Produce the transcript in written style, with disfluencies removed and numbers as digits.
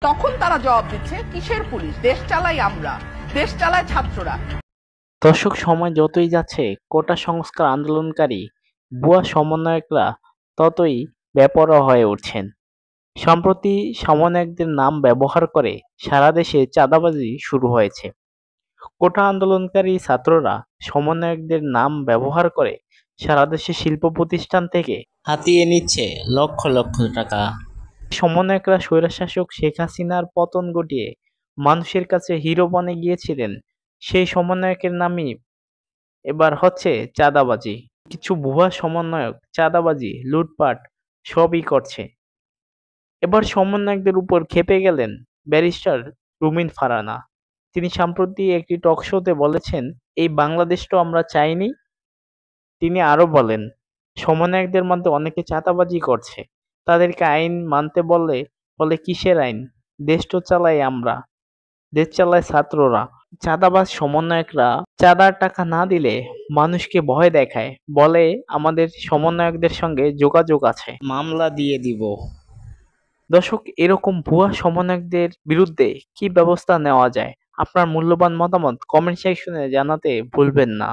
তখন তারা জবাব দিচ্ছে, কিসের পুলিশ, দেশ চালাই আমরা, দেশ চালায় ছাত্ররা। দর্শক, সময় যতই যাচ্ছে কোটা সংস্কার আন্দোলনকারী ভুয়া সমন্বয়করা ততই বেপরোয়া হয়ে উঠছেন। সম্প্রতি সমন্বয়কদের নাম ব্যবহার করে সারা দেশে চাঁদাবাজি শুরু হয়েছে। কোটা আন্দোলনকারী ছাত্ররা সমন্বয়কদের নাম ব্যবহার করে সারা দেশে শিল্প প্রতিষ্ঠান থেকে হাতিয়ে নিচ্ছে লক্ষ লক্ষ টাকা। সমন্বয়করা স্বৈরশাসক শেখ হাসিনার পতন ঘটিয়ে মানুষের কাছে হিরো বনে গিয়েছিলেন, সেই সমন্বয়কের নামই এবার হচ্ছে চাঁদাবাজি। কিছু ভুয়া সমন্বয়ক চাঁদাবাজি, লুটপাট সবই করছে। এবার সমন্বয়কদের উপর ক্ষেপে গেলেন ব্যারিস্টার রুমিন ফারহানা। তিনি সম্প্রতি একটি টক শোতে বলেছেন, এই বাংলাদেশ তো আমরা চাইনি। তিনি আরো বলেন, সমন্বয়কদের মধ্যে অনেকে চাঁদাবাজি করছে, তাদেরকে আইন মানতে বললে বলে কিসের আইন, দেশ তো চালাই আমরা, দেশ চালায় ছাত্ররা। চাঁদাবাজ সমন্বয়করা চাঁদার টাকা না দিলে মানুষকে ভয় দেখায়, বলে আমাদের সমন্বয়কদের সঙ্গে যোগাযোগ আছে, মামলা দিয়ে দিব। দর্শক, এরকম ভুয়া সমন্বয়কদের বিরুদ্ধে কি ব্যবস্থা নেওয়া যায়? আপনার মূল্যবান মতামত কমেন্ট সেকশনে জানাতে ভুলবেন না।